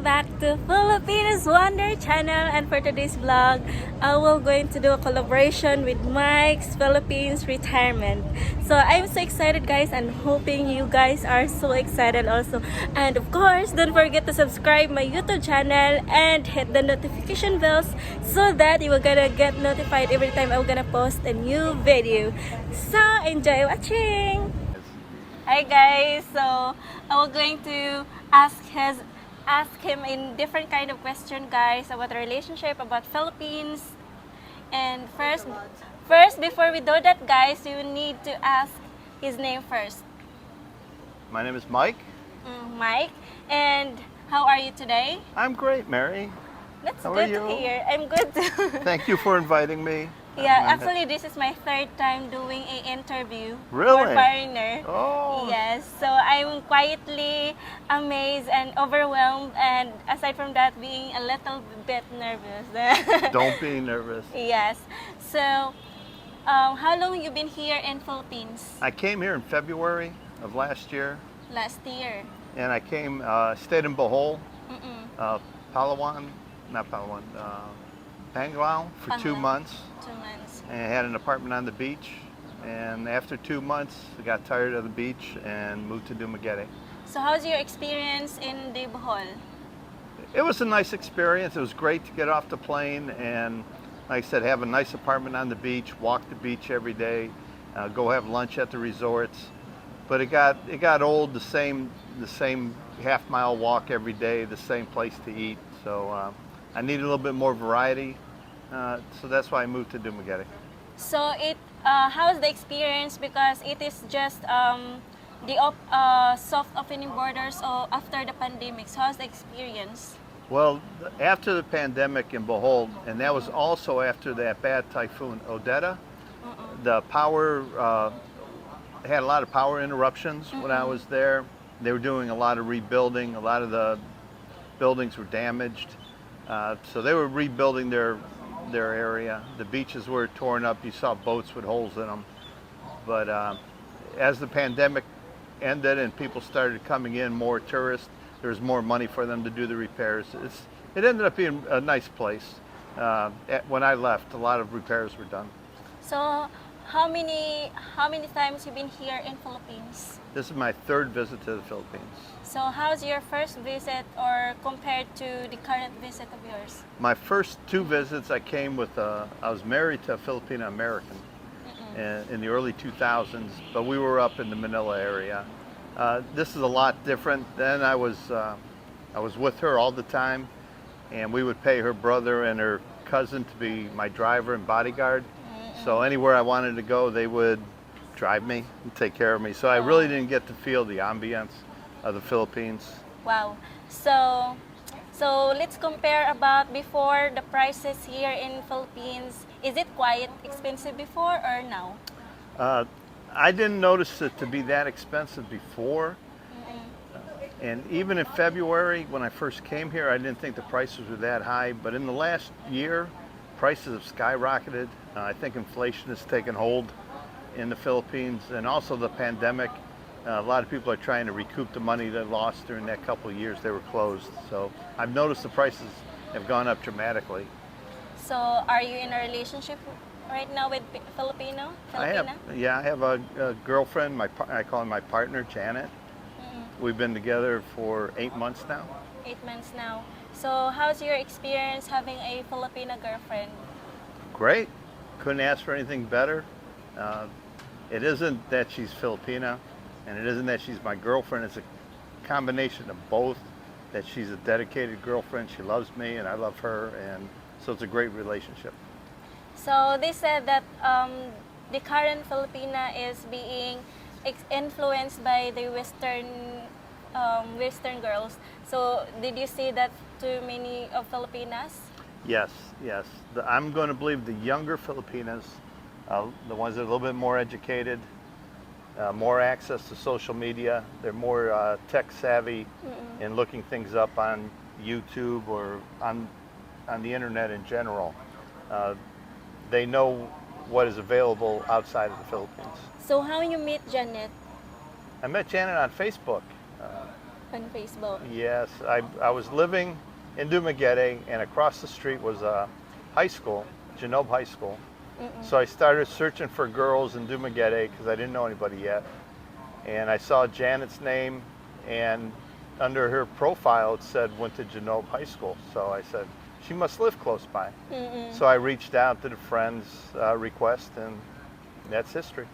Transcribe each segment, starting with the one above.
back to Filipinas Wonder Channel, and for today's vlog, I will going to do a collaboration with Mike's Philippines Retirement. So I'm so excited, guys, and hoping you guys are so excited also. And of course, don't forget to subscribe my YouTube channel and hit the notification bells so that you will gonna get notified every time I'm gonna post a new video. So enjoy watching. Hi guys, so I was going to ask him in different kind of question, guys, about the relationship, about Philippines. And first before we do that, guys, you need to ask his name first. My name is Mike. Mike. And how are you today? I'm great, Mary. That's How good are to you? hear. I'm good too. Thank you for inviting me. Yeah, actually, this is my third time doing an interview Really? for Foreigner. Oh. Yes, so I'm quietly amazed and overwhelmed, and aside from that, being a little bit nervous. Don't be nervous. Yes. So, how long you been here in Philippines? I came here in February of last year, Last year. and I came, stayed in Bohol, Mm-mm. Palawan, not Palawan, Panguao for 2 Panguao. months, 2 months. and I had an apartment on the beach. And after 2 months, I got tired of the beach and moved to Dumaguete. So, how's your experience in the Bohol? It was a nice experience. It was great to get off the plane and, like I said, have a nice apartment on the beach, walk the beach every day, go have lunch at the resorts. But it got old, the same half-mile walk every day, the same place to eat. So I needed a little bit more variety. So that's why I moved to Dumaguete. So how's the experience, because it is just the soft opening borders after the pandemic. So how's the experience? Well, after the pandemic in Bohol, and that was also after that bad typhoon Odetta, the power had a lot of power interruptions when I was there. They were doing a lot of rebuilding. A lot of the buildings were damaged. So they were rebuilding their area. The beaches were torn up. You saw boats with holes in them. But as the pandemic ended and people started coming in, more tourists, there was more money for them to do the repairs. It ended up being a nice place. When I left, a lot of repairs were done. So how many times you been here in Philippines? This is my third visit to the Philippines. So how's your first visit, or compared to the current visit of yours? My first 2 visits, I came with, I was married to a Filipina American in the early 2000s, but we were up in the Manila area. This is a lot different. Then I was with her all the time, and we would pay her brother and her cousin to be my driver and bodyguard. So anywhere I wanted to go, they would drive me and take care of me. So I really didn't get to feel the ambience of the Philippines. Wow. So let's compare about before, the prices here in Philippines. Is it quite expensive before or now? I didn't notice it to be that expensive before. And even in February, when I first came here, I didn't think the prices were that high. But in the last year, prices have skyrocketed. I think inflation has taken hold in the Philippines, and also the pandemic. A lot of people are trying to recoup the money they lost during that couple of years they were closed. So I've noticed the prices have gone up dramatically. So are you in a relationship right now with Filipina? I have a girlfriend. I call her my partner, Janet. We've been together for 8 months now. 8 months now. So how's your experience having a Filipina girlfriend? Great. Couldn't ask for anything better. It isn't that she's Filipina, and it isn't that she's my girlfriend. It's a combination of both, that she's a dedicated girlfriend. She loves me, and I love her, and so it's a great relationship. So they said that the current Filipina is being influenced by the Western girls. So did you see that to many of Filipinas? Yes. I'm going to believe the younger Filipinas, the ones that are a little bit more educated, more access to social media, they're more tech savvy in looking things up on YouTube or on the internet in general. They know what is available outside of the Philippines. So how you meet Janet? I met Janet on Facebook. on Facebook. Yes, I was living in Dumaguete, and across the street was a high school, Genobe High School. So I started searching for girls in Dumaguete because I didn't know anybody yet. And I saw Janet's name, and under her profile it said went to Genobe High School. So I said, she must live close by. So I reached out to the friends request, and that's history.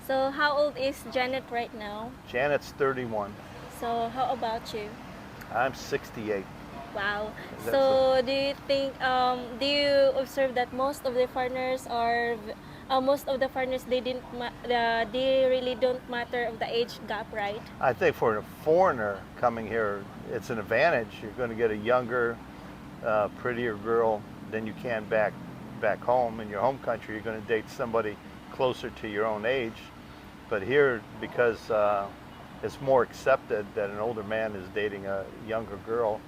So how old is Janet right now? Janet's 31. So how about you? I'm 68. Wow. That's So do you think do you observe that most of the foreigners are most of the foreigners they really don't matter of the age gap, right? I think for a foreigner coming here, it's an advantage. You're going to get a younger, prettier girl than you can back home in your home country. You're going to date somebody closer to your own age. But here, because it's more accepted that an older man is dating a younger girl,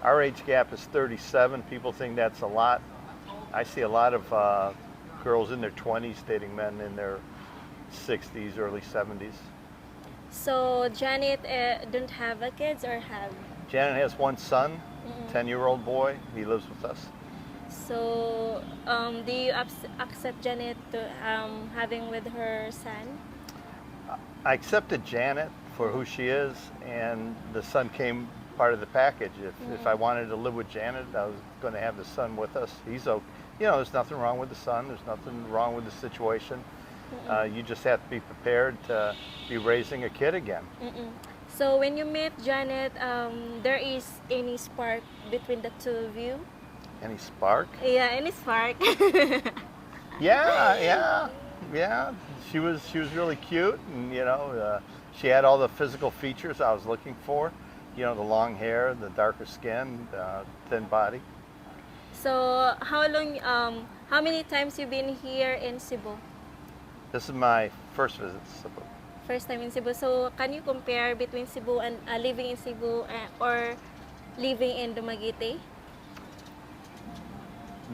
our age gap is 37. People think that's a lot. I see a lot of girls in their 20s dating men in their 60s, early 70s. So Janet don't have a kids or have? Janet has one son, 10-year-old boy. He lives with us. So do you accept Janet to having with her son? I accepted Janet for who she is, and the son came part of the package. If I wanted to live with Janet, I was going to have the son with us. He's okay. You know, there's nothing wrong with the son. There's nothing wrong with the situation. You just have to be prepared to be raising a kid again. So when you met Janet, there is any spark between the two of you? Any spark? Yeah, any spark. Yeah. She was really cute, and she had all the physical features I was looking for. You know, the long hair, the darker skin, thin body. So how long? How many times you been here in Cebu? This is my first visit to Cebu. First time in Cebu. So can you compare between Cebu and living in Cebu or living in Dumaguete?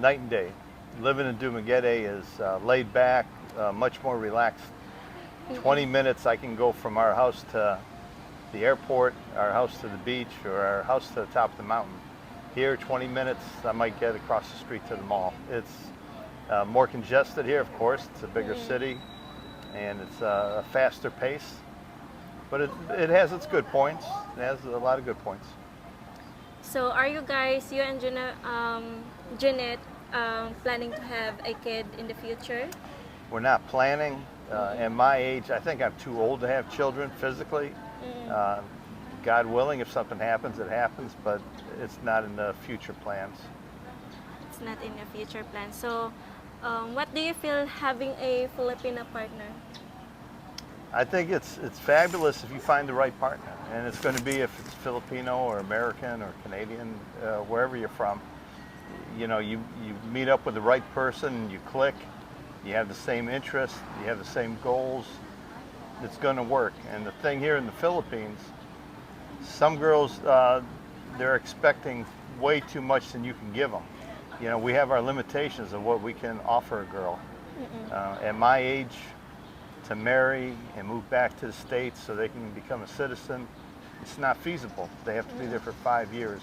Night and day. Living in Dumaguete is laid back, much more relaxed. 20 minutes I can go from our house to the airport, our house to the beach, or our house to the top of the mountain. Here, 20 minutes, I might get across the street to the mall. It's more congested here, of course. It's a bigger city, and it's a faster pace. But it has its good points. It has a lot of good points. So are you guys, you and Janet, planning to have a kid in the future? We're not planning. At my age, I think I'm too old to have children physically. God willing, if something happens, it happens, but it's not in the future plans. It's not in the future plan. So what do you feel having a Filipina partner? I think it's fabulous if you find the right partner, and it's going to be if it's Filipino or American or Canadian, wherever you're from. You know, you meet up with the right person, you click, you have the same interests, you have the same goals. It's going to work. And the thing here in the Philippines, some girls, they're expecting way too much than you can give them. You know, we have our limitations of what we can offer a girl. At my age, to marry and move back to the States so they can become a citizen, it's not feasible. They have to be there for 5 years.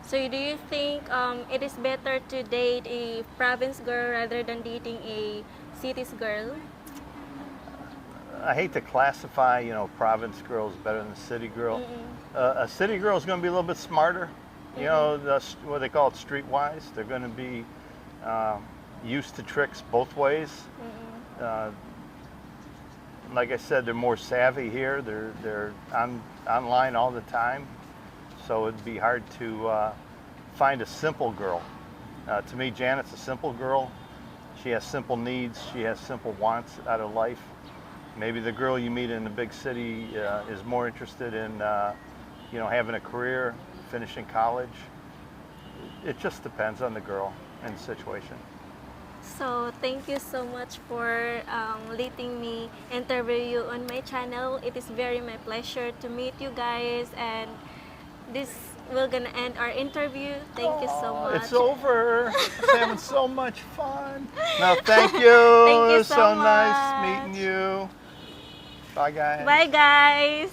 So do you think it is better to date a province girl rather than dating a city's girl? I hate to classify, province girl is better than a city girl. A city girl is going to be a little bit smarter. You know, what they call it streetwise. They're going to be used to tricks both ways. Like I said, they're more savvy here. They're online all the time. So it'd be hard to find a simple girl. To me, Janet's a simple girl. She has simple needs. She has simple wants out of life. Maybe the girl you meet in the big city is more interested in, having a career, finishing college. It just depends on the girl and the situation. So thank you so much for letting me interview you on my channel. It is very my pleasure to meet you guys, and this we're gonna end our interview. Thank you so much. It's over. I'm having so much fun. No, thank you. Thank you It was so so nice much. meeting you. Bye, guys. Bye guys.